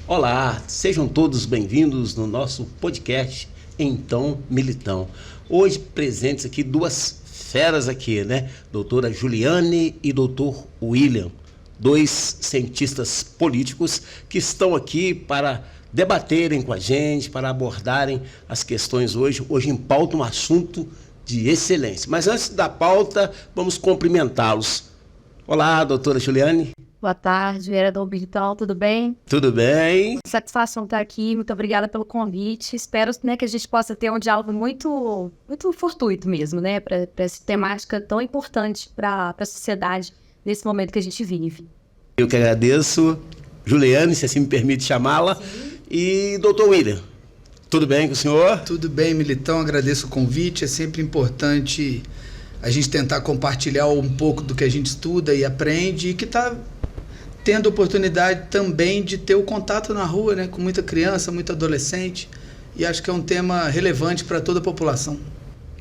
Olá, sejam todos bem-vindos no nosso podcast Então Militão. Hoje presentes aqui duas feras aqui, né? Doutora Juliane e doutor William, dois cientistas políticos que estão aqui para debaterem com a gente, para abordarem as questões hoje em pauta um assunto de excelência. Mas antes da pauta, vamos cumprimentá-los. Olá, doutora Juliane. Boa tarde, vereador Militão, tudo bem? Tudo bem. Satisfação estar aqui, muito obrigada pelo convite. Espero, né, que a gente possa ter um diálogo muito fortuito mesmo, né, para essa temática tão importante para a sociedade nesse momento que a gente vive. Eu que agradeço, Juliane, se assim me permite chamá-la. Sim. E doutor William, tudo bem com o senhor? Tudo bem, Militão, agradeço o convite. É sempre importante a gente tentar compartilhar um pouco do que a gente estuda e aprende e que está tendo oportunidade também de ter o contato na rua, né, com muita criança, muito adolescente, e acho que é um tema relevante para toda a população.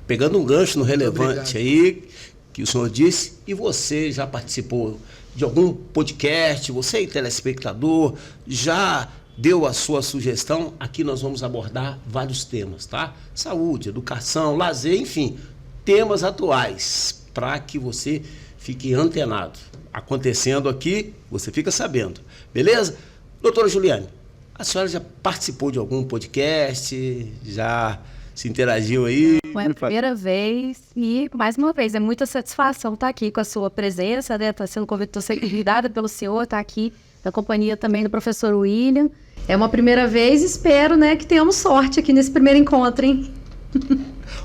Pegando um gancho no relevante aí, que o senhor disse, e você já participou de algum podcast, você telespectador, já deu a sua sugestão? Aqui nós vamos abordar vários temas, tá? Saúde, educação, lazer, enfim, temas atuais, para que você fique antenado. Acontecendo aqui, você fica sabendo, beleza? Doutora Juliane, a senhora já participou de algum podcast, já se interagiu aí? Foi a primeira vez e, mais uma vez, é muita satisfação estar aqui com a sua presença, né? Estou sendo convidada pelo senhor, estar aqui na companhia também do professor William. É uma primeira vez e espero, né, que tenhamos sorte aqui nesse primeiro encontro, hein?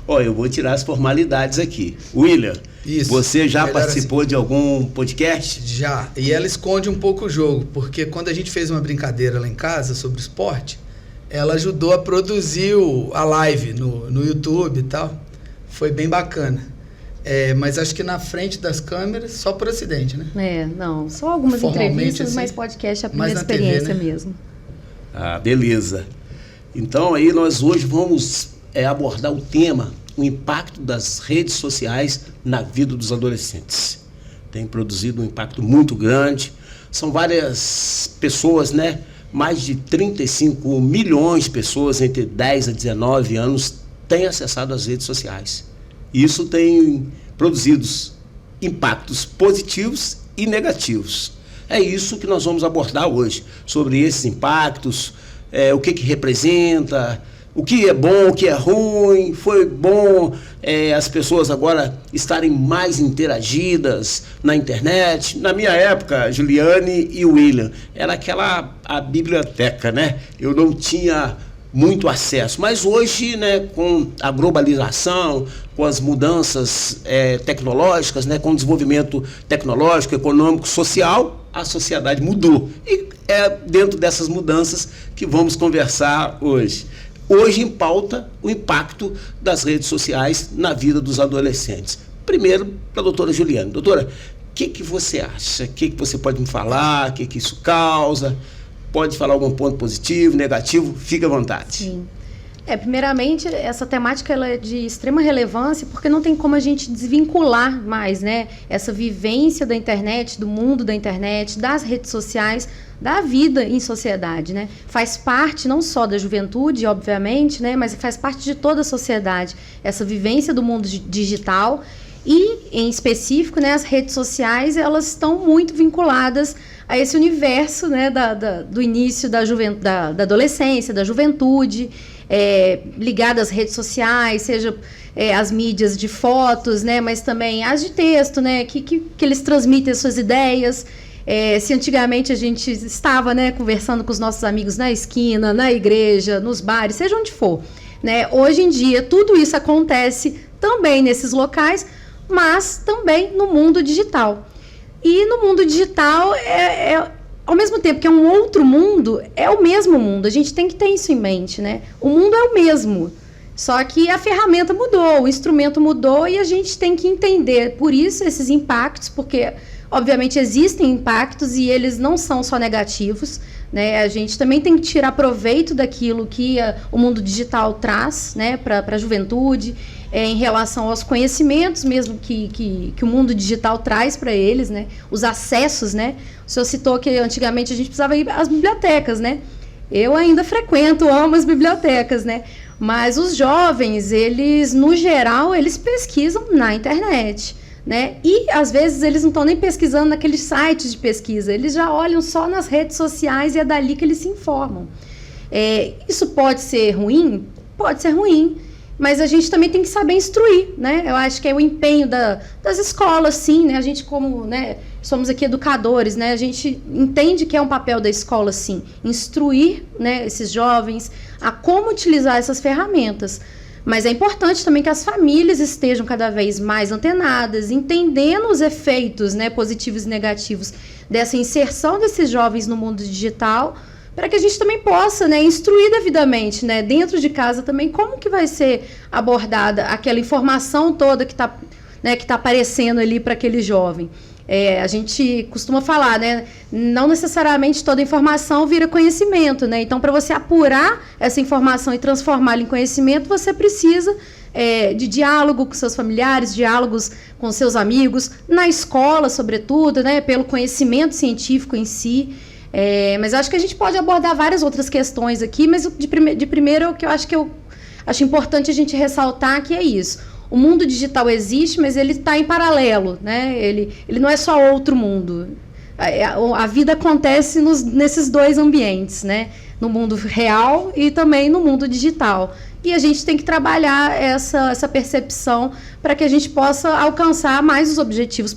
Olha, eu vou tirar as formalidades aqui. William, isso, você já participou assim de algum podcast? Já, e ela esconde um pouco o jogo, porque quando a gente fez uma brincadeira lá em casa sobre esporte, ela ajudou a produzir a live no YouTube e tal. Foi bem bacana. Mas acho que na frente das câmeras, só por acidente, né? Não, só algumas entrevistas, assim, mas podcast é a primeira experiência, TV, né? Mesmo. Ah, beleza. Então aí nós hoje vamos abordar o tema, o impacto das redes sociais na vida dos adolescentes. Tem produzido um impacto muito grande. São várias pessoas, né? Mais de 35 milhões de pessoas entre 10 a 19 anos têm acessado as redes sociais. Isso tem produzido impactos positivos e negativos. É isso que nós vamos abordar hoje, sobre esses impactos, o que representa, o que é bom, o que é ruim. Foi bom as pessoas agora estarem mais interagidas na internet. Na minha época, Juliane e William, era a biblioteca, né? Eu não tinha muito acesso, mas hoje, né, com a globalização, com as mudanças tecnológicas, né, com o desenvolvimento tecnológico, econômico, social, a sociedade mudou. E é dentro dessas mudanças que vamos conversar hoje. Hoje em pauta o impacto das redes sociais na vida dos adolescentes. Primeiro, para a doutora Juliane. Doutora, o que você acha? O que você pode me falar? O que isso causa? Pode falar algum ponto positivo, negativo? Fique à vontade. Sim. Primeiramente, essa temática ela é de extrema relevância porque não tem como a gente desvincular mais, né, essa vivência da internet, do mundo da internet, das redes sociais, da vida em sociedade, né? Faz parte não só da juventude, obviamente, né, mas faz parte de toda a sociedade, essa vivência do mundo digital e, em específico, né, as redes sociais, elas estão muito vinculadas a esse universo, né, do início da adolescência, da juventude, ligada às redes sociais, seja as mídias de fotos, né, mas também as de texto, né, que eles transmitem as suas ideias. Se antigamente a gente estava, né, conversando com os nossos amigos na esquina, na igreja, nos bares, seja onde for, né, hoje em dia tudo isso acontece também nesses locais, mas também no mundo digital. E no mundo digital, ao mesmo tempo que é um outro mundo, é o mesmo mundo. A gente tem que ter isso em mente, né? O mundo é o mesmo, só que a ferramenta mudou, o instrumento mudou e a gente tem que entender, por isso, esses impactos, porque, obviamente, existem impactos e eles não são só negativos, né? A gente também tem que tirar proveito daquilo que o mundo digital traz, né, para a juventude, em relação aos conhecimentos mesmo que o mundo digital traz para eles, né? Os acessos, né? O senhor citou que antigamente a gente precisava ir às bibliotecas, né? Eu ainda frequento, amo as bibliotecas, né? Mas os jovens, eles, no geral, eles pesquisam na internet, né? E, às vezes, eles não estão nem pesquisando naqueles sites de pesquisa, eles já olham só nas redes sociais e é dali que eles se informam. Isso pode ser ruim? Pode ser ruim, mas a gente também tem que saber instruir, né? Eu acho que é o empenho das escolas, sim, né? A gente, como, né, somos aqui educadores, né? A gente entende que é um papel da escola, sim, instruir, né, esses jovens a como utilizar essas ferramentas. Mas é importante também que as famílias estejam cada vez mais antenadas, entendendo os efeitos, né, positivos e negativos dessa inserção desses jovens no mundo digital, para que a gente também possa, né, instruir devidamente, né, dentro de casa também, como que vai ser abordada aquela informação toda que está, né, que tá aparecendo ali para aquele jovem. A gente costuma falar, né, não necessariamente toda informação vira conhecimento, né? Então, para você apurar essa informação e transformá-la em conhecimento, você precisa de diálogo com seus familiares, diálogos com seus amigos, na escola, sobretudo, né, pelo conhecimento científico em si. Mas eu acho que a gente pode abordar várias outras questões aqui, mas de primeiro o que eu acho importante a gente ressaltar que é isso. O mundo digital existe, mas ele está em paralelo, né? Ele não é só outro mundo. A vida acontece nesses dois ambientes, né? No mundo real e também no mundo digital. E a gente tem que trabalhar essa percepção para que a gente possa alcançar mais os objetivos,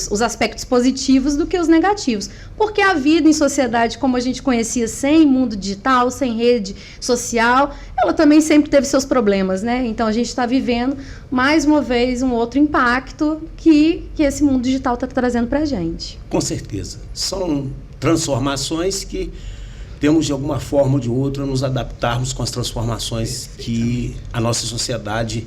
os aspectos positivos do que os negativos. Porque a vida em sociedade, como a gente conhecia, sem mundo digital, sem rede social, ela também sempre teve seus problemas, né? Então a gente está vivendo, mais uma vez, um outro impacto que esse mundo digital está trazendo para a gente. Com certeza. São transformações que temos, de alguma forma ou de outra, nos adaptarmos com as transformações que a nossa sociedade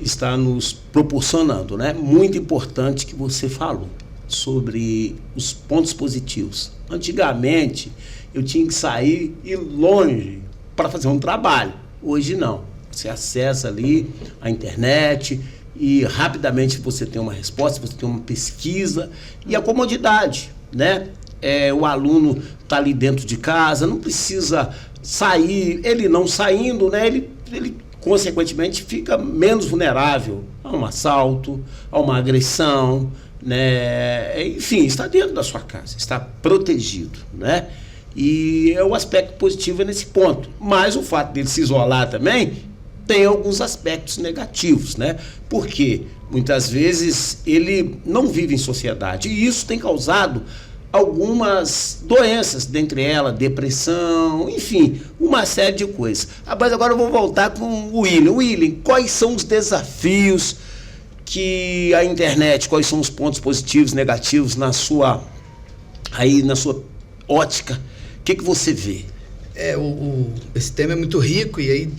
está nos proporcionando, né? Muito importante que você falou sobre os pontos positivos. Antigamente, eu tinha que sair e ir longe para fazer um trabalho. Hoje não. Você acessa ali a internet e rapidamente você tem uma resposta, você tem uma pesquisa e a comodidade, né? O aluno está ali dentro de casa, não precisa sair, ele não saindo, né? Ele consequentemente fica menos vulnerável a um assalto, a uma agressão, né? Enfim, está dentro da sua casa, está protegido, né? E o aspecto positivo é nesse ponto, mas o fato dele se isolar também tem alguns aspectos negativos, né? Porque muitas vezes ele não vive em sociedade e isso tem causado algumas doenças, dentre elas depressão, enfim, uma série de coisas. Mas agora eu vou voltar com o William. William, quais são os desafios que a internet, quais são os pontos positivos, negativos na sua ótica? O que você vê? Esse tema é muito rico e aí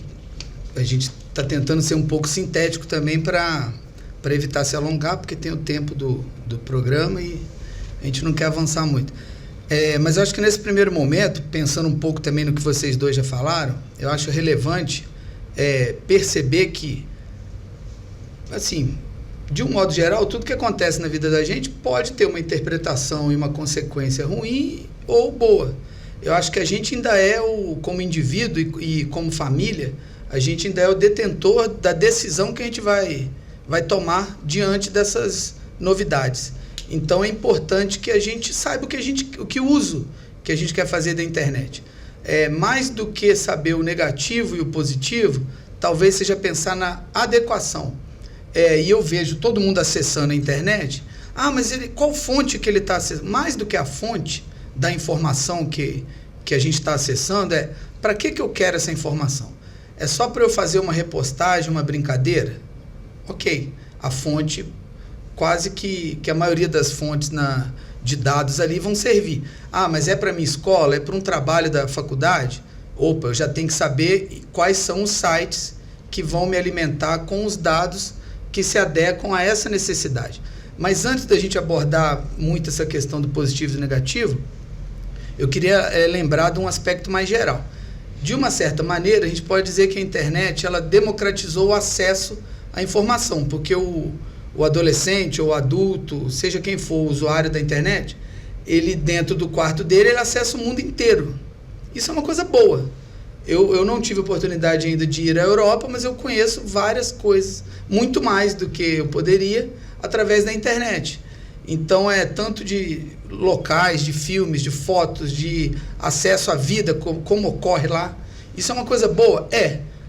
a gente está tentando ser um pouco sintético também para evitar se alongar, porque tem o tempo do programa e a gente não quer avançar muito. Mas eu acho que nesse primeiro momento, pensando um pouco também no que vocês dois já falaram, eu acho relevante perceber que, assim, de um modo geral, tudo que acontece na vida da gente pode ter uma interpretação e uma consequência ruim ou boa. Eu acho que a gente ainda como indivíduo e como família, a gente ainda é o detentor da decisão que a gente vai tomar diante dessas novidades. Então é importante que a gente saiba o uso que a gente quer fazer da internet. Mais do que saber o negativo e o positivo, talvez seja pensar na adequação. E eu vejo todo mundo acessando a internet. Mas qual fonte que ele está acessando? Mais do que a fonte da informação que a gente está acessando, para que eu quero essa informação? É só para eu fazer uma repostagem, uma brincadeira? Ok, a fonte, quase que a maioria das fontes de dados ali vão servir. Mas é para minha escola? É para um trabalho da faculdade? Eu já tenho que saber quais são os sites que vão me alimentar com os dados que se adequam a essa necessidade. Mas antes da gente abordar muito essa questão do positivo e do negativo, eu queria lembrar de um aspecto mais geral. De uma certa maneira, a gente pode dizer que a internet ela democratizou o acesso à informação, porque o adolescente ou o adulto, seja quem for o usuário da internet, ele dentro do quarto dele, ele acessa o mundo inteiro. Isso é uma coisa boa. Eu não tive oportunidade ainda de ir à Europa, mas eu conheço várias coisas, muito mais do que eu poderia, através da internet. Então, tanto de locais, de filmes, de fotos, de acesso à vida, como ocorre lá. Isso é uma coisa boa?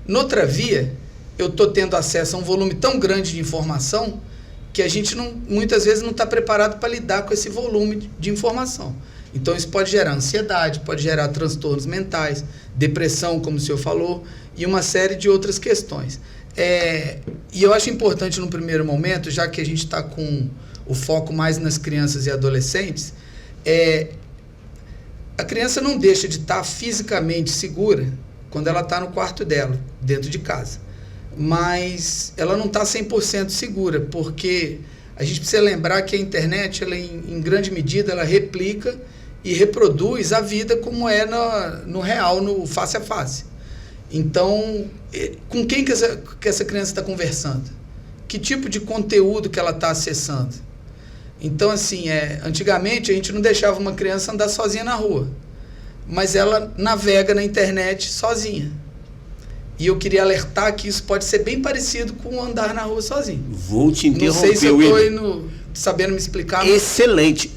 Noutra via, eu estou tendo acesso a um volume tão grande de informação que a gente muitas vezes não está preparado para lidar com esse volume de informação. Então, isso pode gerar ansiedade, pode gerar transtornos mentais, depressão, como o senhor falou, e uma série de outras questões. E eu acho importante, no primeiro momento, já que a gente está com o foco mais nas crianças e adolescentes, a criança não deixa de estar fisicamente segura quando ela está no quarto dela, dentro de casa. Mas ela não está 100% segura, porque a gente precisa lembrar que a internet, ela, em grande medida, ela replica e reproduz a vida como é no real, no face a face. Então, com quem que essa criança está conversando? Que tipo de conteúdo que ela está acessando? Então, assim, antigamente a gente não deixava uma criança andar sozinha na rua, mas ela navega na internet sozinha. E eu queria alertar que isso pode ser bem parecido com andar na rua sozinho. Vou te interromper, não sei se eu estou sabendo me explicar. Excelente.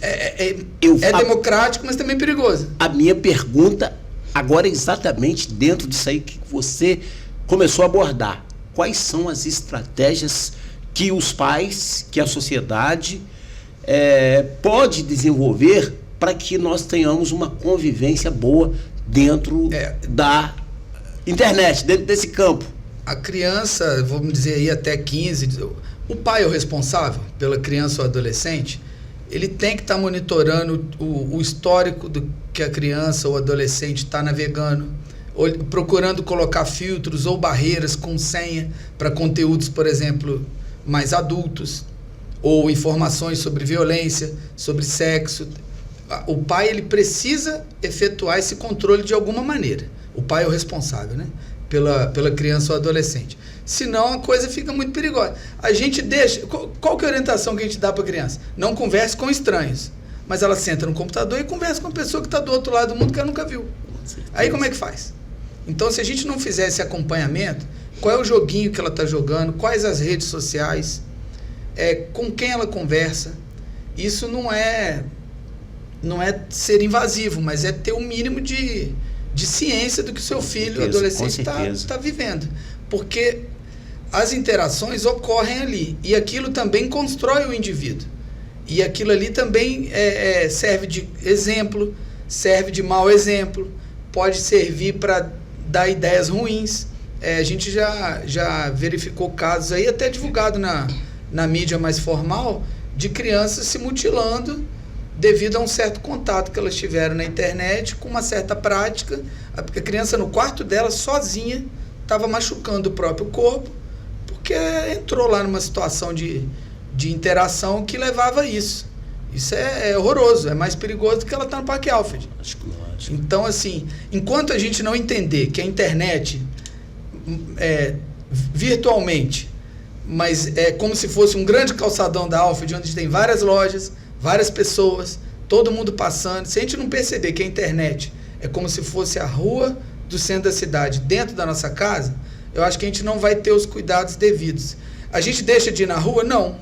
Democrático, mas também perigoso. A minha pergunta agora é exatamente dentro disso aí que você começou a abordar. Quais são as estratégias que os pais, que a sociedade pode desenvolver para que nós tenhamos uma convivência boa dentro da internet, dentro desse campo? A criança, vamos dizer aí até 15, o pai é o responsável pela criança ou adolescente, ele tem que estar monitorando o histórico do que a criança ou adolescente está navegando, procurando colocar filtros ou barreiras com senha para conteúdos, por exemplo, mais adultos, ou informações sobre violência, sobre sexo. O pai, ele precisa efetuar esse controle de alguma maneira. O pai é o responsável, né? Pela criança ou adolescente. Senão a coisa fica muito perigosa. A gente deixa... Qual que é a orientação que a gente dá para a criança? Não converse com estranhos. Mas ela senta no computador e conversa com uma pessoa que está do outro lado do mundo que ela nunca viu. Aí como é que faz? Então, se a gente não fizer esse acompanhamento, qual é o joguinho que ela está jogando, quais as redes sociais, com quem ela conversa, isso não é ser invasivo, mas é ter um mínimo de ciência do que o seu filho, adolescente, está vivendo. Porque as interações ocorrem ali, e aquilo também constrói o indivíduo. E aquilo ali também serve de exemplo, serve de mau exemplo, pode servir para dar ideias ruins. A gente já verificou casos aí, até divulgado na mídia mais formal, de crianças se mutilando devido a um certo contato que elas tiveram na internet, com uma certa prática. A criança no quarto dela, sozinha, estava machucando o próprio corpo, porque entrou lá numa situação de interação que levava a isso. Isso é horroroso, é mais perigoso do que ela estar no Parque Alfred. Então, assim, enquanto a gente não entender que a internet virtualmente, mas é como se fosse um grande calçadão da Alfred, onde tem várias lojas, várias pessoas, todo mundo passando. Se a gente não perceber que a internet é como se fosse a rua do centro da cidade, dentro da nossa casa, eu acho que a gente não vai ter os cuidados devidos. A gente deixa de ir na rua? Não.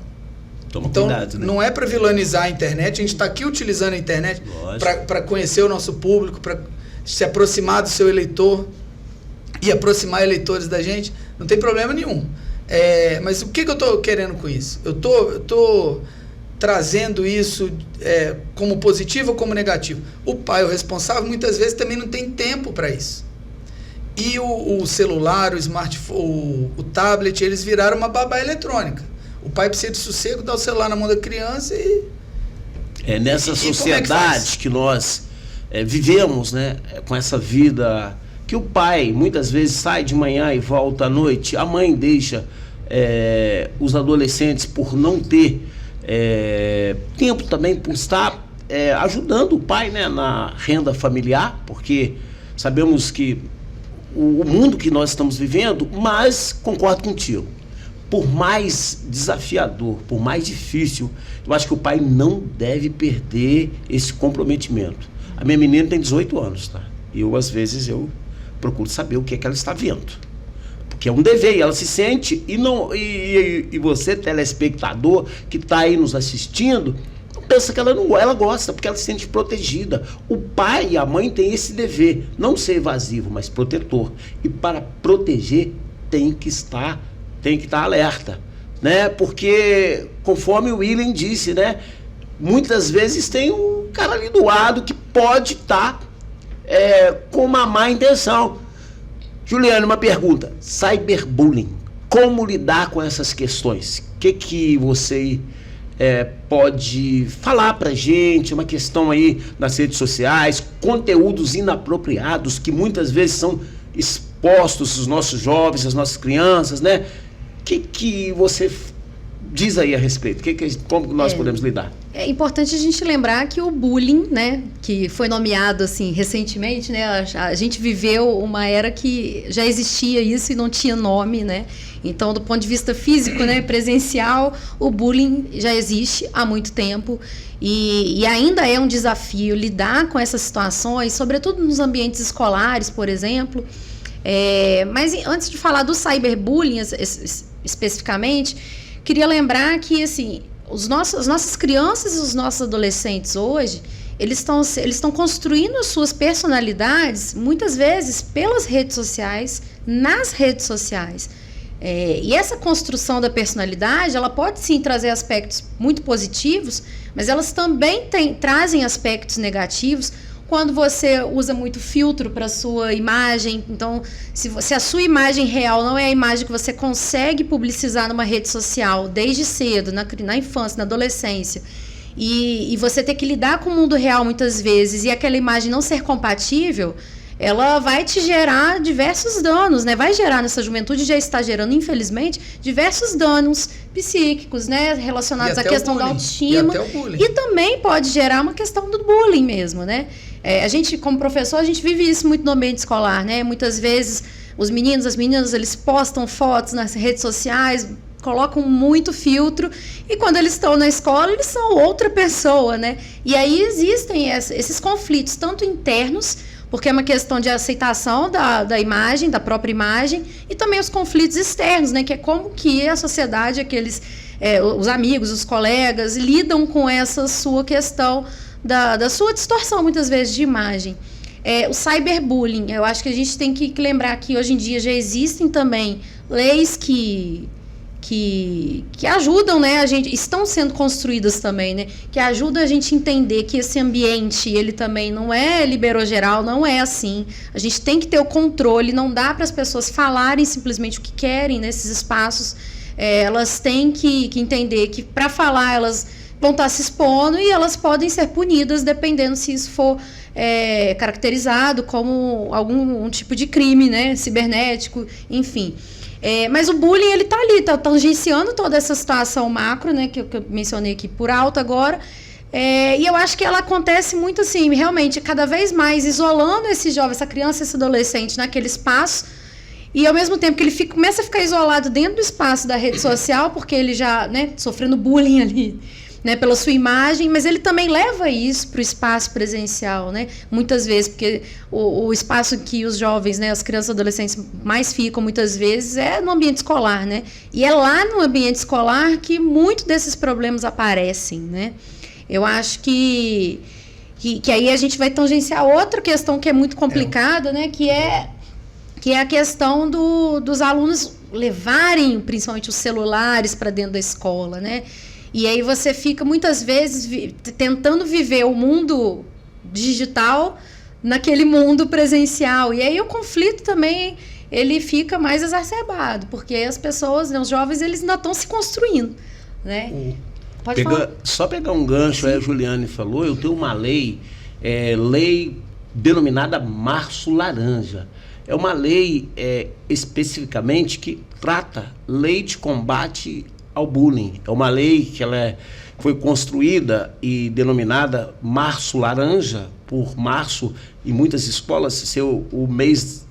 Toma então, cuidado, né? Não é para vilanizar a internet, a gente está aqui utilizando a internet para conhecer o nosso público, para se aproximar do seu eleitor e aproximar eleitores da gente, não tem problema nenhum. Mas o que eu estou querendo com isso? Eu estou trazendo isso como positivo ou como negativo. O pai, o responsável, muitas vezes também não tem tempo para isso. E o celular, o smartphone, o tablet, eles viraram uma babá eletrônica. O pai precisa de sossego, dá o celular na mão da criança e... nessa sociedade que nós vivemos, né, com essa vida, que o pai muitas vezes sai de manhã e volta à noite, a mãe deixa os adolescentes por não ter tempo também, por estar ajudando o pai, né, na renda familiar, porque sabemos que o mundo que nós estamos vivendo, mas concordo contigo, por mais desafiador, por mais difícil, eu acho que o pai não deve perder esse comprometimento. A minha menina tem 18 anos, tá? Eu, às vezes, eu procuro saber o que é que ela está vendo. Porque é um dever, e ela se sente, e você, telespectador, que está aí nos assistindo, não pensa que ela gosta, porque ela se sente protegida. O pai e a mãe têm esse dever, não ser evasivo, mas protetor. E para proteger, tem que estar alerta, né? Porque, conforme o William disse, né? Muitas vezes tem um cara ali do lado que pode estar com uma má intenção. Juliane, uma pergunta. Cyberbullying. Como lidar com essas questões? O que você pode falar pra gente? Uma questão aí nas redes sociais, conteúdos inapropriados que muitas vezes são expostos aos nossos jovens, às nossas crianças, né? O que você diz aí a respeito? Como nós podemos lidar? É importante a gente lembrar que o bullying, né, que foi nomeado assim recentemente, né, a gente viveu uma era que já existia isso e não tinha nome, né? Então, do ponto de vista físico, né, presencial, o bullying já existe há muito tempo e ainda é um desafio lidar com essas situações, sobretudo nos ambientes escolares, por exemplo. Mas antes de falar do cyberbullying especificamente, queria lembrar que assim, as nossas crianças e os nossos adolescentes hoje, eles estão construindo as suas personalidades, muitas vezes pelas redes sociais, nas redes sociais. E essa construção da personalidade, ela pode sim trazer aspectos muito positivos, mas elas também trazem aspectos negativos quando você usa muito filtro para a sua imagem. Então, se a sua imagem real não é a imagem que você consegue publicizar numa rede social desde cedo, na infância, na adolescência, e você ter que lidar com o mundo real muitas vezes, e aquela imagem não ser compatível, ela vai te gerar diversos danos, né? Vai gerar nessa juventude, já está gerando, infelizmente, diversos danos psíquicos, né? Relacionados à questão da autoestima. E também pode gerar uma questão do bullying mesmo, né? A gente, como professor, a gente vive isso muito no ambiente escolar, né? Muitas vezes os meninos, as meninas, eles postam fotos nas redes sociais, colocam muito filtro, e quando eles estão na escola, eles são outra pessoa, né? E aí existem esses conflitos, tanto internos, porque é uma questão de aceitação da imagem, da própria imagem, e também os conflitos externos, né? Que é como que a sociedade, os amigos, os colegas, lidam com essa sua questão da sua distorção, muitas vezes, de imagem. O cyberbullying, eu acho que a gente tem que lembrar que hoje em dia já existem também leis que ajudam, né, estão sendo construídas também, né, que ajudam a gente a entender que esse ambiente, ele também não é liberou-geral, não é assim. A gente tem que ter o controle, não dá para as pessoas falarem simplesmente o que querem nesses espaços. Elas têm que entender que, para falar, elas vão estar se expondo e elas podem ser punidas dependendo se isso for caracterizado como algum tipo de crime, né, cibernético, enfim. Mas o bullying, ele está ali, está tangenciando toda essa situação macro, né, que eu mencionei aqui por alto agora, e eu acho que ela acontece muito assim, realmente, cada vez mais isolando esse jovem, essa criança, esse adolescente naquele espaço, e ao mesmo tempo que ele começa a ficar isolado dentro do espaço da rede social, porque ele já, né, sofrendo bullying ali, né, pela sua imagem, mas ele também leva isso para o espaço presencial, né, muitas vezes, porque o espaço que os jovens, né, as crianças e adolescentes mais ficam muitas vezes é no ambiente escolar, né, e é lá no ambiente escolar que muitos desses problemas aparecem, né. Eu acho que aí a gente vai tangenciar outra questão que é muito complicada, né, que é a questão dos alunos levarem principalmente os celulares para dentro da escola, né. E aí você fica, muitas vezes, tentando viver o mundo digital naquele mundo presencial. E aí o conflito também, ele fica mais exacerbado, porque as pessoas, né, os jovens, eles ainda estão se construindo, né? Pode falar. Só pegar um gancho, aí a Juliane falou, eu tenho uma lei denominada Março Laranja. É uma lei especificamente que trata lei de combate ao bullying. É uma lei que ela foi construída e denominada Março Laranja, por março, em muitas escolas, ser o mês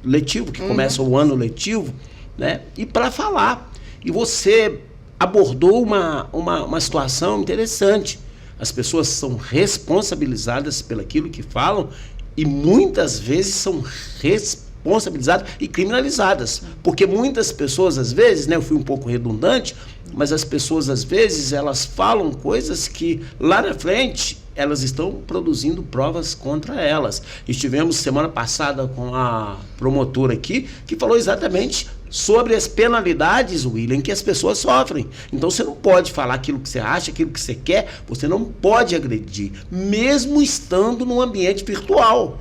letivo, que começa o ano letivo, né? E para falar. E você abordou uma situação interessante. As pessoas são responsabilizadas pelaquilo que falam E muitas vezes são responsabilizadas e criminalizadas. Porque muitas pessoas, às vezes, né, eu fui um pouco redundante, mas as pessoas, às vezes, elas falam coisas que lá na frente elas estão produzindo provas contra elas. Estivemos semana passada com a promotora aqui, que falou exatamente sobre as penalidades, William, que as pessoas sofrem. Então você não pode falar aquilo que você acha, aquilo que você quer, você não pode agredir, mesmo estando num ambiente virtual,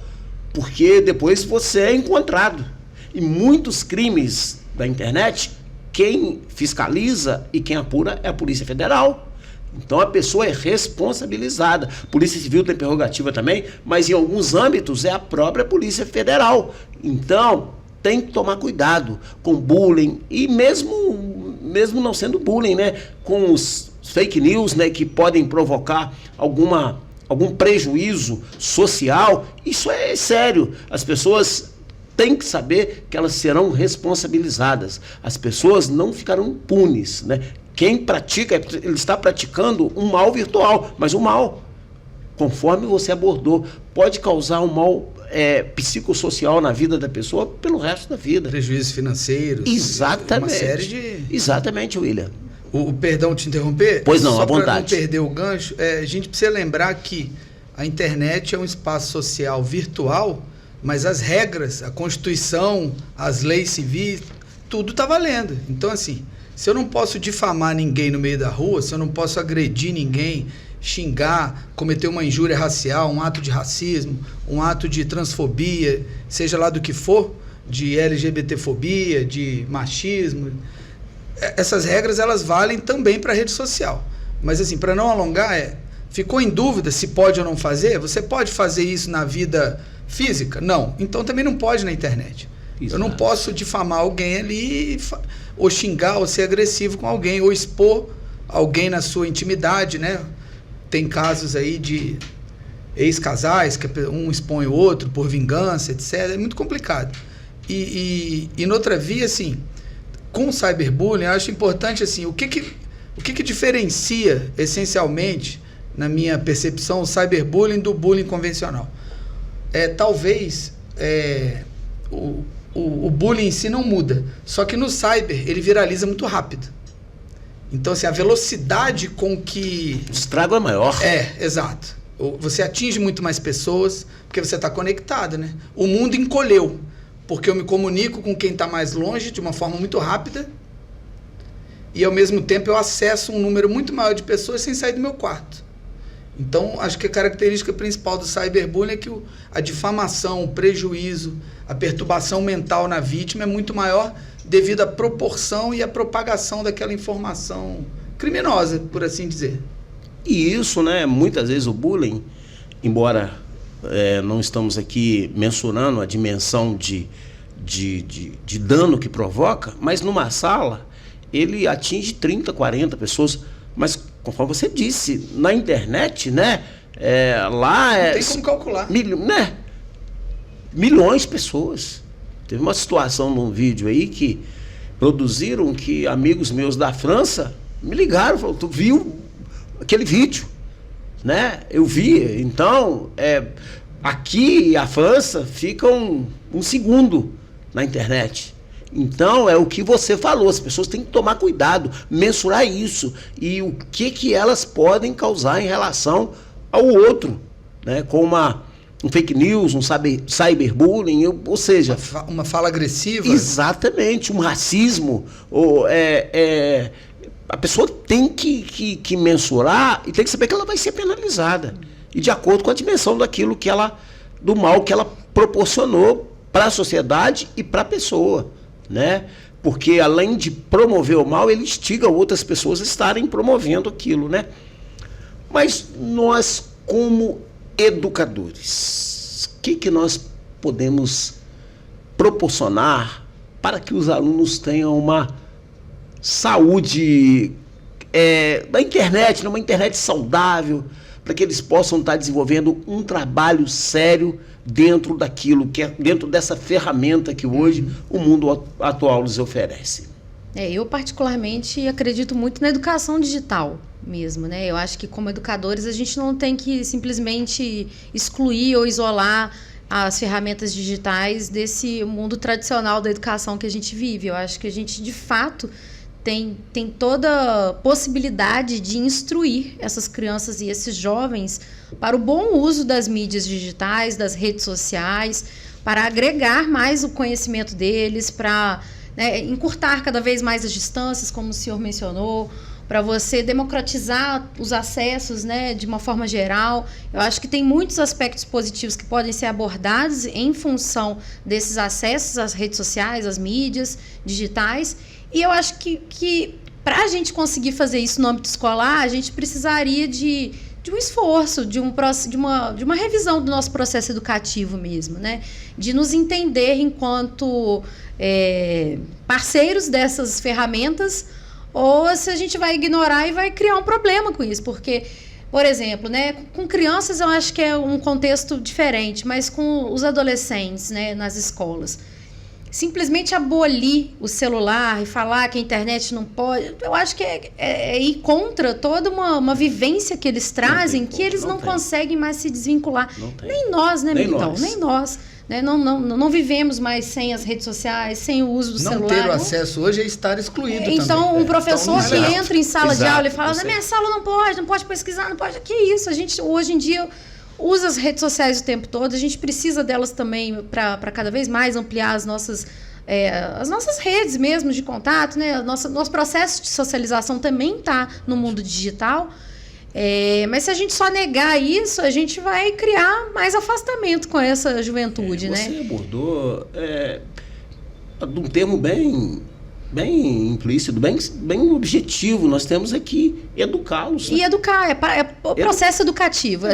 porque depois você é encontrado. E muitos crimes da internet, quem fiscaliza e quem apura é a Polícia Federal. Então a pessoa é responsabilizada. Polícia Civil tem prerrogativa também, mas em alguns âmbitos é a própria Polícia Federal. Então tem que tomar cuidado com bullying e mesmo não sendo bullying, né, com os fake news, né, que podem provocar algum prejuízo social. Isso é sério. As pessoas têm que saber que elas serão responsabilizadas. As pessoas não ficarão impunes, né? Quem pratica, ele está praticando um mal virtual, mas o mal, conforme você abordou, pode causar um mal psicossocial na vida da pessoa pelo resto da vida. Prejuízos financeiros. Exatamente. Uma série de... Exatamente, William. Perdão te interromper? Pois não, à vontade. Só para não perder o gancho, a gente precisa lembrar que a internet é um espaço social virtual, mas as regras, a Constituição, as leis civis, tudo está valendo. Então, assim, se eu não posso difamar ninguém no meio da rua, se eu não posso agredir ninguém, xingar, cometer uma injúria racial, um ato de racismo, um ato de transfobia, seja lá do que for, de LGBTfobia, de machismo, essas regras elas valem também para a rede social. Mas assim, para não alongar, ficou em dúvida se pode ou não fazer? Você pode fazer isso na vida física? Não. Então também não pode na internet. Exato. Eu não posso difamar alguém ali, ou xingar, ou ser agressivo com alguém, ou expor alguém na sua intimidade, né? Tem casos aí de ex-casais, que um expõe o outro por vingança, etc. É muito complicado. E noutra via, assim, com o cyberbullying, eu acho importante, assim, o que diferencia, essencialmente, na minha percepção, o cyberbullying do bullying convencional? Talvez o bullying em si não muda, só que no cyber ele viraliza muito rápido. Então, assim, a velocidade com que... O estrago é maior. Exato. Você atinge muito mais pessoas, porque você está conectado, né? O mundo encolheu, porque eu me comunico com quem está mais longe de uma forma muito rápida e, ao mesmo tempo, eu acesso um número muito maior de pessoas sem sair do meu quarto. Então, acho que a característica principal do cyberbullying é que a difamação, o prejuízo, a perturbação mental na vítima é muito maior devido à proporção e à propagação daquela informação criminosa, por assim dizer. E isso, né, muitas vezes o bullying, embora não estamos aqui mensurando a dimensão de dano que provoca, mas numa sala ele atinge 30, 40 pessoas, mas conforme você disse, na internet, né, lá não tem como calcular. Milhões de pessoas. Teve uma situação num vídeo aí que produziram, que amigos meus da França me ligaram, falaram, tu viu aquele vídeo, né? Eu vi. Então, aqui e a França ficam um segundo na internet. Então, é o que você falou, as pessoas têm que tomar cuidado, mensurar isso e o que elas podem causar em relação ao outro, né? Com um fake news, um cyberbullying, ou seja... Uma fala agressiva. Exatamente, um racismo. A pessoa tem que mensurar e tem que saber que ela vai ser penalizada. E de acordo com a dimensão do mal que ela proporcionou para a sociedade e para a pessoa, né? Porque além de promover o mal, ele instiga outras pessoas a estarem promovendo aquilo, né? Mas nós, como educadores, o que nós podemos proporcionar para que os alunos tenham uma saúde da internet, uma internet saudável, para que eles possam estar desenvolvendo um trabalho sério dentro daquilo dentro dessa ferramenta que hoje o mundo atual nos oferece? Eu particularmente acredito muito na educação digital mesmo, né? Eu acho que como educadores a gente não tem que simplesmente excluir ou isolar as ferramentas digitais desse mundo tradicional da educação que a gente vive. Eu acho que a gente, de fato, tem toda a possibilidade de instruir essas crianças e esses jovens para o bom uso das mídias digitais, das redes sociais, para agregar mais o conhecimento deles, para encurtar cada vez mais as distâncias, como o senhor mencionou, para você democratizar os acessos, de uma forma geral. Eu acho que tem muitos aspectos positivos que podem ser abordados em função desses acessos às redes sociais, às mídias digitais. E eu acho que para a gente conseguir fazer isso no âmbito escolar, a gente precisaria de um esforço, de uma revisão do nosso processo educativo mesmo, de nos entender enquanto parceiros dessas ferramentas, ou se a gente vai ignorar e vai criar um problema com isso. Porque, por exemplo, com crianças eu acho que é um contexto diferente, mas com os adolescentes, nas escolas, simplesmente abolir o celular e falar que a internet não pode, eu acho que é ir contra toda uma vivência que eles trazem, que eles não conseguem mais se desvincular. Nem nós, Milton? Nem nós. Não vivemos mais sem as redes sociais, sem o uso do celular. Não ter o acesso hoje é estar excluído também. Então, um professor que entra em sala de aula e fala, na minha sala não pode pesquisar, não pode. Que isso? A gente, hoje em dia, usa as redes sociais o tempo todo, a gente precisa delas também para cada vez mais ampliar as nossas redes mesmo de contato, Nosso processo de socialização também está no mundo digital. Mas se a gente só negar isso, a gente vai criar mais afastamento com essa juventude, Você abordou de um termo bem implícito, bem objetivo. Nós temos aqui educá-los. E educar, é o processo educativo.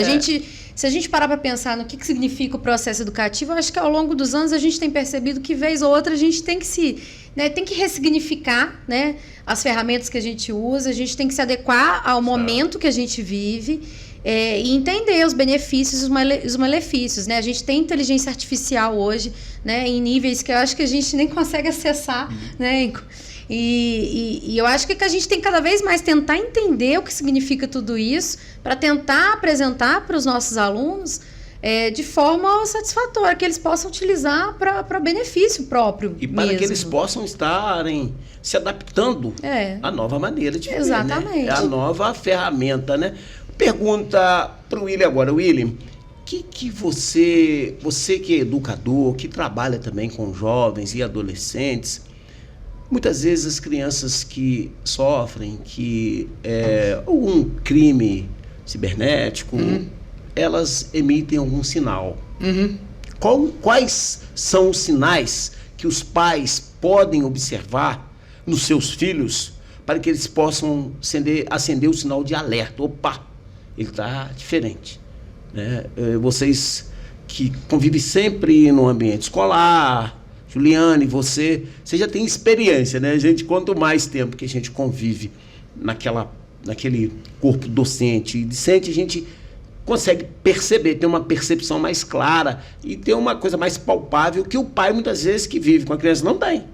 Se a gente parar para pensar no que significa o processo educativo, eu acho que ao longo dos anos a gente tem percebido que, vez ou outra, a gente tem que ressignificar, as ferramentas que a gente usa, a gente tem que se adequar ao momento que a gente vive e entender os benefícios e os malefícios. A gente tem inteligência artificial hoje, em níveis que eu acho que a gente nem consegue acessar, E eu acho que a gente tem cada vez mais tentar entender o que significa tudo isso para tentar apresentar para os nossos alunos de forma satisfatória, que eles possam utilizar para benefício próprio. E para que eles possam estarem se adaptando à nova maneira de viver. Exatamente. A nova ferramenta, Pergunta para o William agora. William, que você que é educador, que trabalha também com jovens e adolescentes, muitas vezes as crianças que sofrem algum crime cibernético, elas emitem algum sinal. Quais são os sinais que os pais podem observar nos seus filhos para que eles possam acender o sinal de alerta? Opa, ele está diferente. Vocês que convivem sempre no ambiente escolar, Juliane, você já tem experiência, Gente, quanto mais tempo que a gente convive naquele corpo docente e discente, a gente consegue perceber, ter uma percepção mais clara e ter uma coisa mais palpável que o pai, muitas vezes, que vive com a criança, não tem.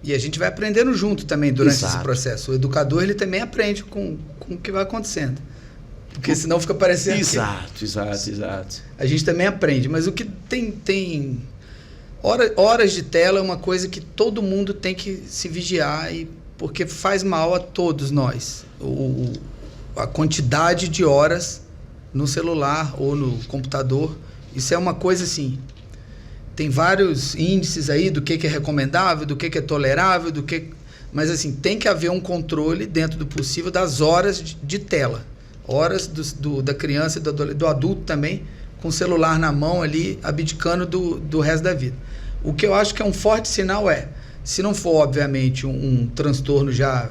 E a gente vai aprendendo junto também durante esse processo. O educador, ele também aprende com o que vai acontecendo. Porque senão fica parecendo Exato. A gente também aprende, mas o que tem horas de tela é uma coisa que todo mundo tem que se vigiar, porque faz mal a todos nós. A quantidade de horas no celular ou no computador, isso é uma coisa assim, tem vários índices aí do que é recomendável, do que é tolerável, mas assim, tem que haver um controle dentro do possível das horas de tela, horas da criança e do adulto também, com o celular na mão ali, abdicando do resto da vida. O que eu acho que é um forte sinal se não for, obviamente, um transtorno já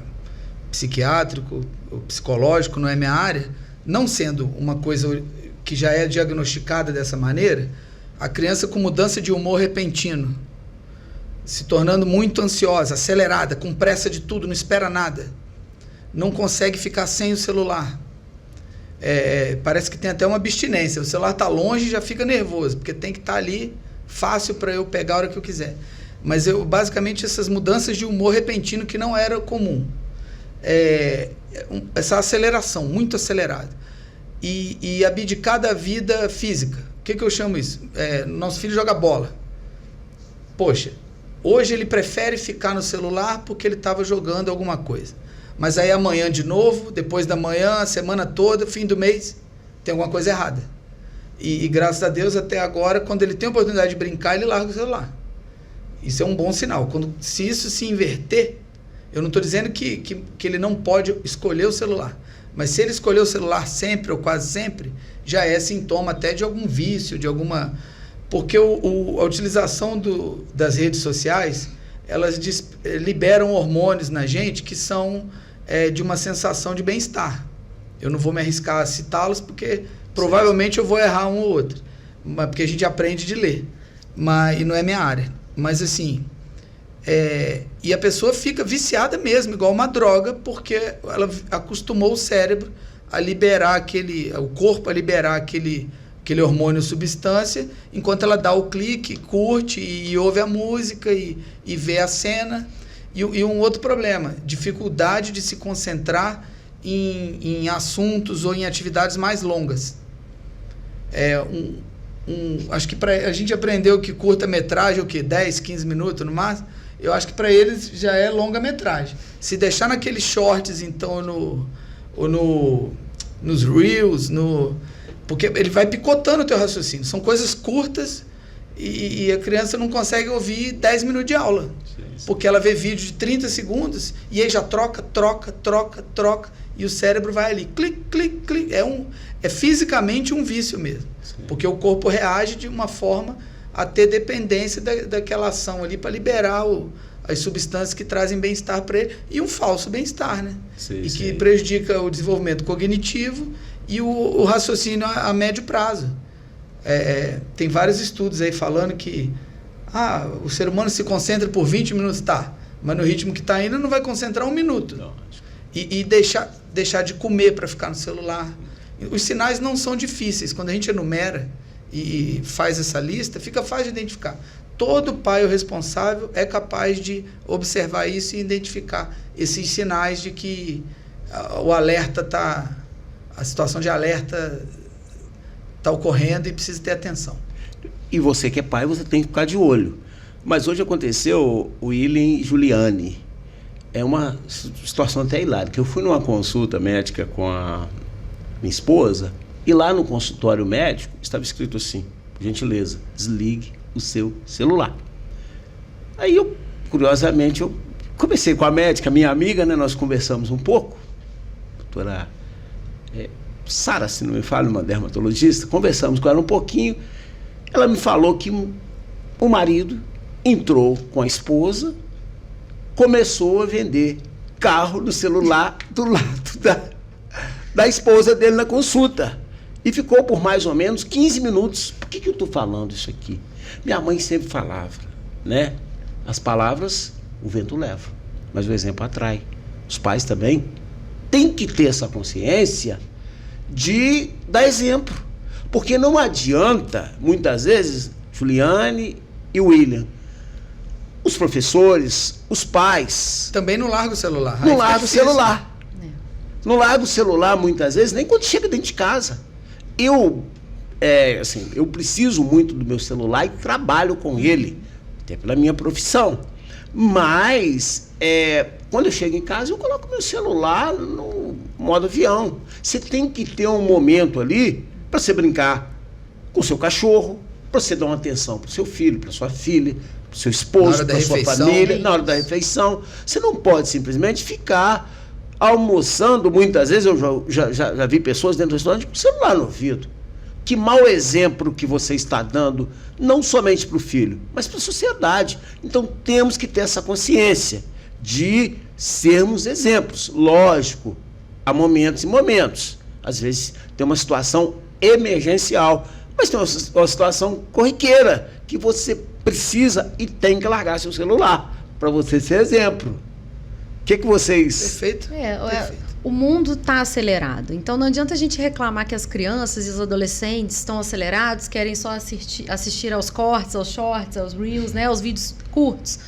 psiquiátrico ou psicológico, não é minha área, não sendo uma coisa que já é diagnosticada dessa maneira, a criança com mudança de humor repentino, se tornando muito ansiosa, acelerada, com pressa de tudo, não espera nada, não consegue ficar sem o celular. Parece que tem até uma abstinência. O celular está longe e já fica nervoso, porque tem que estar ali fácil para eu pegar a hora que eu quiser. Mas basicamente essas mudanças de humor repentino que não era comum. Essa aceleração, muito acelerada. E abdicar da vida física. O que eu chamo isso? Nosso filho joga bola. Poxa, hoje ele prefere ficar no celular porque ele estava jogando alguma coisa. Mas aí amanhã de novo, depois da manhã, a semana toda, fim do mês, tem alguma coisa errada. E graças a Deus, até agora, quando ele tem a oportunidade de brincar, ele larga o celular. Isso é um bom sinal. Se isso se inverter, eu não estou dizendo que ele não pode escolher o celular. Mas se ele escolher o celular sempre ou quase sempre, já é sintoma até de algum vício, de alguma... Porque a utilização das redes sociais, elas liberam hormônios na gente que são de uma sensação de bem-estar. Eu não vou me arriscar a citá-los porque provavelmente eu vou errar um ou outro. Mas porque a gente aprende de ler. E não é minha área. Mas assim... e a pessoa fica viciada mesmo, igual uma droga, porque ela acostumou o cérebro a liberar o corpo a liberar aquele hormônio, substância, enquanto ela dá o clique, curte e ouve a música e vê a cena. E um outro problema, dificuldade de se concentrar em assuntos ou em atividades mais longas. Acho que a gente aprendeu que curta-metragem é o quê? 10, 15 minutos no máximo? Eu acho que para eles já é longa-metragem. Se deixar naqueles shorts, então, nos reels, porque ele vai picotando o teu raciocínio. São coisas curtas e a criança não consegue ouvir 10 minutos de aula. Sim. Porque ela vê vídeo de 30 segundos e aí já troca, e o cérebro vai ali, clique, clique, clique. É fisicamente um vício mesmo. Sim. Porque o corpo reage de uma forma a ter dependência daquela ação ali para liberar as substâncias que trazem bem-estar para ele, e um falso bem-estar, né? Sim, que prejudica o desenvolvimento cognitivo e o raciocínio a médio prazo. Tem vários estudos aí falando que o ser humano se concentra por 20 minutos, mas no ritmo que está indo não vai concentrar 1 minuto. Não. E deixar de comer para ficar no celular. Os sinais não são difíceis. Quando a gente enumera e faz essa lista, fica fácil de identificar. Todo pai ou responsável é capaz de observar isso e identificar esses sinais de que a situação de alerta está ocorrendo e precisa ter atenção. E você que é pai, você tem que ficar de olho. Mas hoje aconteceu o William e Juliane. É uma situação até hilária, que eu fui numa consulta médica com a minha esposa, e lá no consultório médico estava escrito assim: por gentileza, desligue o seu celular. Aí curiosamente, eu comecei com a médica, minha amiga, né, nós conversamos um pouco, doutora Sara, se não me falha, uma dermatologista, conversamos com ela um pouquinho. Ela me falou que o marido entrou com a esposa, começou a vender carro no celular do lado da esposa dele na consulta. E ficou por mais ou menos 15 minutos. Por que eu estou falando isso aqui? Minha mãe sempre falava, né? As palavras, o vento leva, mas o exemplo atrai. Os pais também têm que ter essa consciência de dar exemplo. Porque não adianta, muitas vezes, Juliane e William, os professores, os pais... Também não larga o celular. Não larga o celular. Não larga o celular, muitas vezes, nem quando chega dentro de casa. Eu preciso muito do meu celular e trabalho com ele, até pela minha profissão. Mas, quando eu chego em casa, eu coloco meu celular no modo avião. Você tem que ter um momento ali para você brincar com o seu cachorro, para você dar uma atenção para o seu filho, para sua filha, para o seu esposo, para a sua família, na hora da refeição. Você não pode simplesmente ficar almoçando. Muitas vezes eu já vi pessoas dentro do restaurante com o celular no ouvido. Que mau exemplo que você está dando, não somente para o filho, mas para a sociedade. Então temos que ter essa consciência de sermos exemplos. Lógico, há momentos e momentos. Às vezes tem uma situação emergencial, mas tem uma situação corriqueira que você precisa e tem que largar seu celular para você ser exemplo. O que vocês... Perfeito. Perfeito. O mundo está acelerado, então não adianta a gente reclamar que as crianças e os adolescentes estão acelerados, querem só assistir aos cortes, aos shorts, aos reels, né, aos vídeos curtos.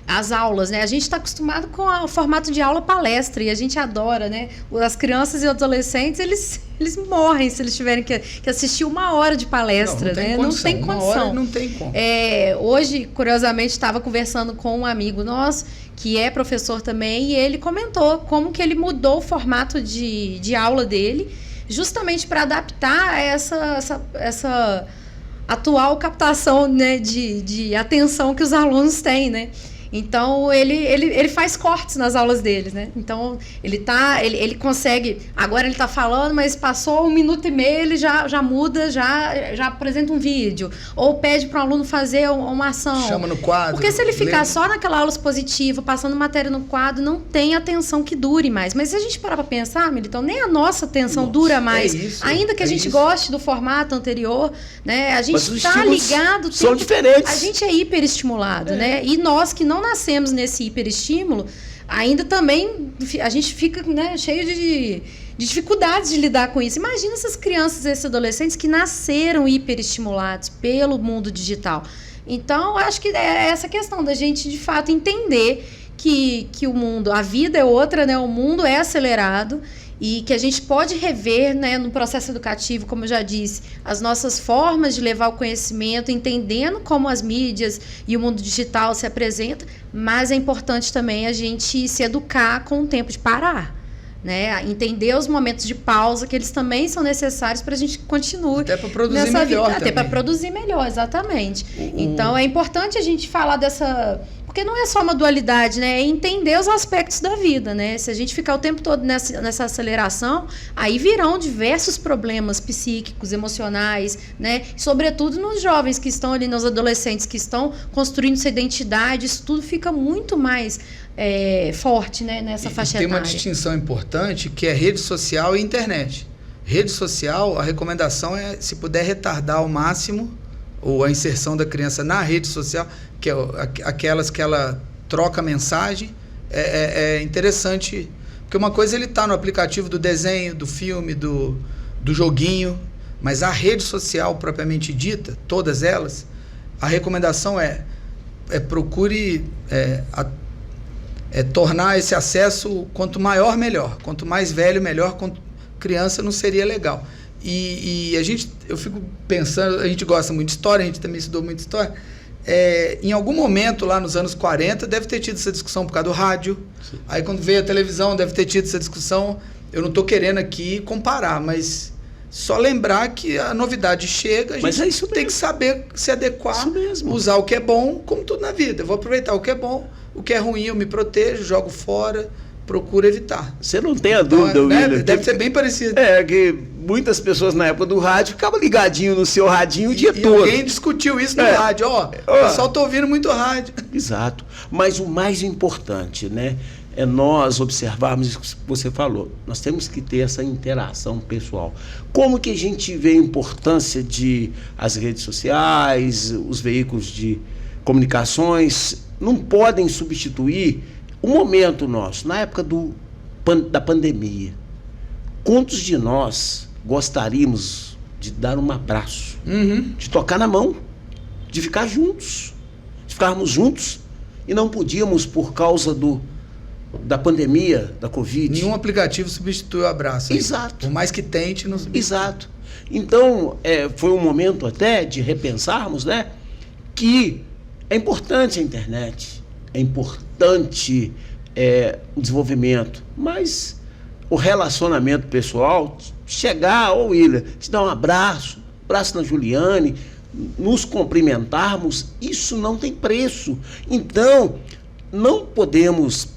as aulas, né? A gente está acostumado com o formato de aula palestra e a gente adora, né? As crianças e adolescentes, eles morrem se eles tiverem que assistir 1 hora de palestra, né? Não tem condição. 1 hora não tem como. Hoje, curiosamente, estava conversando com um amigo nosso que é professor também, e ele comentou como que ele mudou o formato de aula dele, justamente para adaptar a essa atual captação, né, de atenção que os alunos têm, né? Então, ele faz cortes nas aulas deles, né? Então, ele consegue... Agora ele está falando, mas passou 1 minuto e meio, ele já muda, já apresenta um vídeo. Ou pede para o aluno fazer uma ação. Chama no quadro. Porque se ele ficar só naquela aula expositiva, passando matéria no quadro, não tem atenção que dure mais. Mas se a gente parar para pensar, Militão, nem a nossa atenção dura mais. Ainda que a gente goste do formato anterior, né? A gente está ligado... São diferentes. A gente é hiperestimulado, né? E nós que não nascemos nesse hiperestímulo, ainda também a gente fica, né, cheio de dificuldades de lidar com isso. Imagina essas crianças e esses adolescentes que nasceram hiperestimulados pelo mundo digital. Então, acho que é essa questão da gente, de fato, entender que o mundo, a vida é outra, né? O mundo é acelerado e que a gente pode rever, né, no processo educativo, como eu já disse, as nossas formas de levar o conhecimento, entendendo como as mídias e o mundo digital se apresentam, mas é importante também a gente se educar com o tempo de parar, né? Entender os momentos de pausa, que eles também são necessários para a gente continuar. Até para produzir melhor. Até para produzir melhor, exatamente. Então, é importante a gente falar dessa... Porque não é só uma dualidade, né? É entender os aspectos da vida, né? Se a gente ficar o tempo todo nessa aceleração, aí virão diversos problemas psíquicos, emocionais, né? Sobretudo nos jovens que estão ali, nos adolescentes que estão construindo sua identidade, isso tudo fica muito mais forte, né? Nessa faixa etária. Tem uma distinção importante que é rede social e internet. Rede social, a recomendação é, se puder, retardar ao máximo ou a inserção da criança na rede social, que é aquelas que ela troca mensagem, é interessante, porque uma coisa ele está no aplicativo do desenho, do filme, do joguinho, mas a rede social propriamente dita, todas elas, a recomendação procure tornar esse acesso quanto maior melhor, quanto mais velho melhor, quanto criança não seria legal. E eu fico pensando, a gente gosta muito de história, a gente também estudou muito história, em algum momento lá nos anos 40 deve ter tido essa discussão por causa do rádio. Sim. Aí quando veio a televisão deve ter tido essa discussão. Eu não estou querendo aqui comparar, mas só lembrar que a novidade chega, a gente tem que saber se adequar, usar o que é bom, como tudo na vida. Eu vou aproveitar o que é bom, o que é ruim eu me protejo, jogo fora, procuro evitar. Você não tem a dúvida, William. Deve ser bem parecido. Que muitas pessoas na época do rádio ficavam ligadinho no seu radinho o dia todo. Alguém discutiu isso no rádio. O pessoal está ouvindo muito rádio. Exato. Mas o mais importante, né, é nós observarmos isso que você falou. Nós temos que ter essa interação pessoal. Como que a gente vê a importância de as redes sociais, os veículos de comunicações, não podem substituir o momento nosso, na época da pandemia. Quantos de nós gostaríamos de dar um abraço, de tocar na mão, de ficar juntos, de ficarmos juntos, e não podíamos por causa da pandemia, da Covid. Nenhum aplicativo substitui o abraço. Exato. Por mais que tente, não substitui. Exato. Então, foi um momento até de repensarmos, né, que é importante a internet, é importante o desenvolvimento, mas o relacionamento pessoal, chegar, William, te dar um abraço na Juliane, nos cumprimentarmos, isso não tem preço. Então, não podemos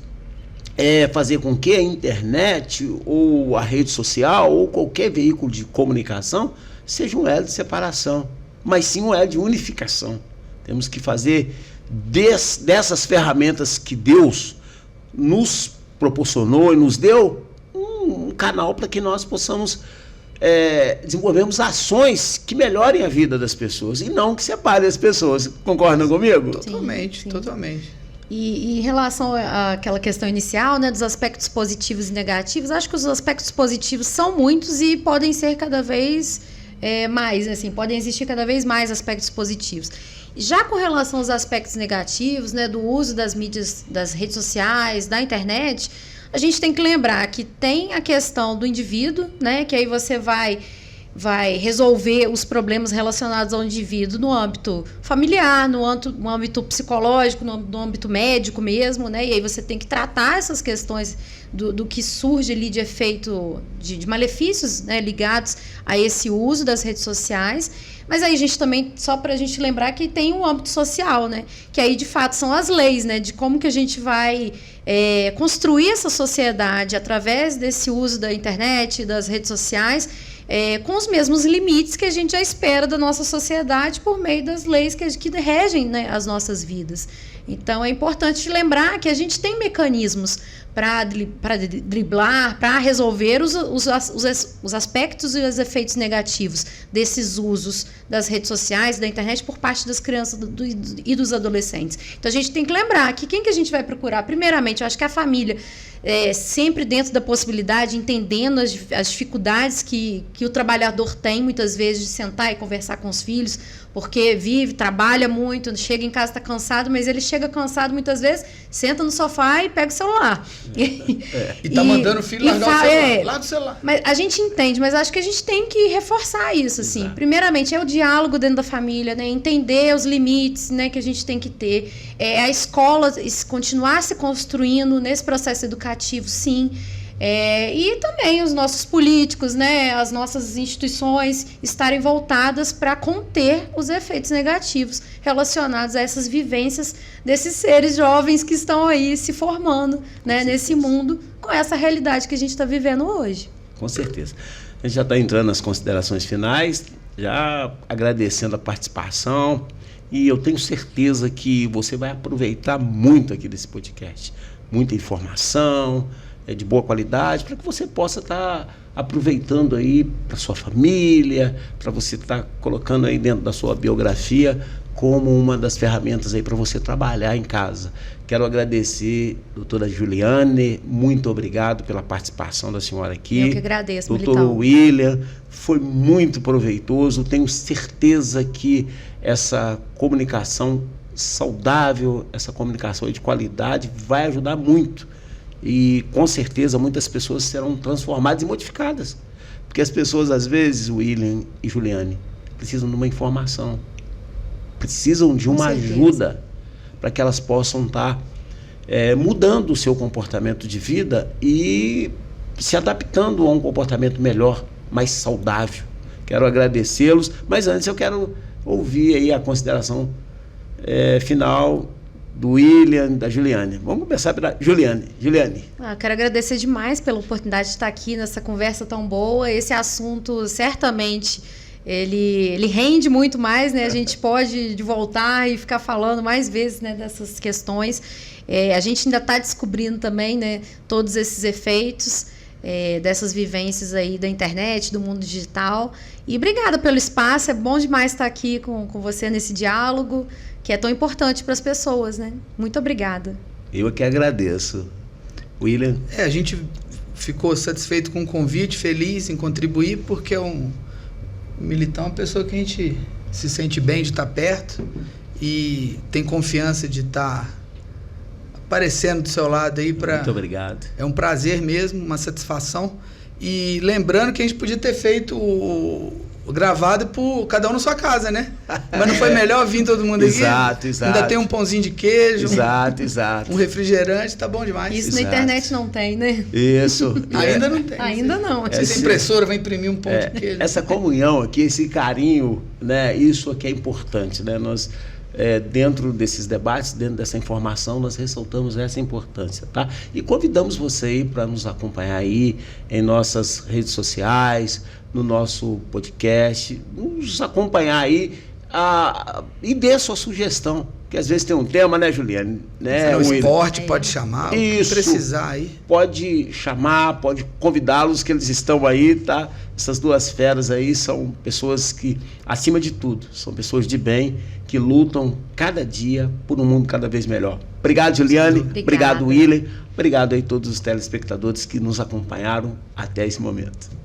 fazer com que a internet ou a rede social ou qualquer veículo de comunicação seja um elo de separação, mas sim um elo de unificação. Temos que fazer dessas ferramentas que Deus nos proporcionou e nos deu um canal para que nós possamos desenvolvermos ações que melhorem a vida das pessoas e não que separem as pessoas. Concordam comigo? Totalmente, sim. Totalmente. E em relação àquela questão inicial, né, dos aspectos positivos e negativos, acho que os aspectos positivos são muitos e podem ser cada vez mais, assim, podem existir cada vez mais aspectos positivos. Já com relação aos aspectos negativos, né, do uso das mídias, das redes sociais, da internet, a gente tem que lembrar que tem a questão do indivíduo, né, que aí você vai resolver os problemas relacionados ao indivíduo no âmbito familiar, no âmbito psicológico, no âmbito médico mesmo, né? E aí você tem que tratar essas questões do que surge ali de efeito de malefícios, né, ligados a esse uso das redes sociais. Mas aí a gente também, só para a gente lembrar que tem um âmbito social, né? Que aí de fato são as leis, né? De como que a gente vai construir essa sociedade através desse uso da internet, das redes sociais, com os mesmos limites que a gente já espera da nossa sociedade por meio das leis que regem, né, as nossas vidas. Então, é importante lembrar que a gente tem mecanismos para driblar, para resolver os aspectos e os efeitos negativos desses usos das redes sociais, da internet, por parte das crianças e dos adolescentes. Então, a gente tem que lembrar que quem que a gente vai procurar? Primeiramente, eu acho que a família, sempre dentro da possibilidade, entendendo as dificuldades que o trabalhador tem, muitas vezes, de sentar e conversar com os filhos, porque trabalha muito, chega em casa, está cansado, mas ele chega cansado muitas vezes, senta no sofá e pega o celular. E está mandando o filho largar o celular, lá do celular. Mas a gente entende, mas acho que a gente tem que reforçar isso, assim. Exato. Primeiramente, é o diálogo dentro da família, né? Entender os limites, né, que a gente tem que ter. A escola continuar se construindo nesse processo educativo, sim. E também os nossos políticos, né, as nossas instituições estarem voltadas para conter os efeitos negativos relacionados a essas vivências desses seres jovens que estão aí se formando, né, nesse mundo, com essa realidade que a gente está vivendo hoje. Com certeza. A gente já está entrando nas considerações finais, já agradecendo a participação, e eu tenho certeza que você vai aproveitar muito aqui desse podcast. Muita informação, de boa qualidade, para que você possa estar aproveitando aí para sua família, para você estar colocando aí dentro da sua biografia como uma das ferramentas aí para você trabalhar em casa. Quero agradecer, doutora Juliane, muito obrigado pela participação da senhora aqui. Eu que agradeço, doutor William, foi muito proveitoso, tenho certeza que essa comunicação saudável, essa comunicação de qualidade vai ajudar muito. E com certeza muitas pessoas serão transformadas e modificadas. Porque as pessoas, às vezes, William e Juliane, precisam de uma informação, precisam de uma ajuda para que elas possam estar mudando o seu comportamento de vida e se adaptando a um comportamento melhor, mais saudável. Quero agradecê-los, mas antes eu quero ouvir aí a consideração final do William, da Juliane. Vamos começar pela Juliane. Quero agradecer demais pela oportunidade de estar aqui nessa conversa tão boa. Esse assunto, certamente, ele rende muito mais, né? A gente pode voltar e ficar falando mais vezes, né, dessas questões. A gente ainda está descobrindo também, né, todos esses efeitos dessas vivências aí da internet, do mundo digital. E obrigada pelo espaço. É bom demais estar aqui com você nesse diálogo, que é tão importante para as pessoas, né? Muito obrigada. Eu é que agradeço. William? A gente ficou satisfeito com o convite, feliz em contribuir, porque o Militão é uma pessoa que a gente se sente bem de estar perto e tem confiança de estar aparecendo do seu lado aí. Muito obrigado. É um prazer mesmo, uma satisfação. E lembrando que a gente podia ter feito o gravado por cada um na sua casa, né? Mas não foi melhor vir todo mundo aqui? Exato. Ainda tem um pãozinho de queijo. Exato. Um refrigerante, tá bom demais. Isso na internet não tem, né? Isso. Ainda não tem. Ainda não. Essa impressora vai imprimir um pão de queijo. Essa comunhão aqui, esse carinho, né? Isso aqui é importante, né? Nós, dentro desses debates, dentro dessa informação, nós ressaltamos essa importância, tá? E convidamos você aí para nos acompanhar aí em nossas redes sociais, no nosso podcast, nos acompanhar aí e dê a sua sugestão, que às vezes tem um tema, né, Juliane? Né, o esporte pode chamar, isso, precisar aí. Pode chamar, pode convidá-los, que eles estão aí, tá? Essas duas feras aí são pessoas que, acima de tudo, são pessoas de bem, que lutam cada dia por um mundo cada vez melhor. Obrigado, Juliane. Obrigado, William. Obrigado aí a todos os telespectadores que nos acompanharam até esse momento.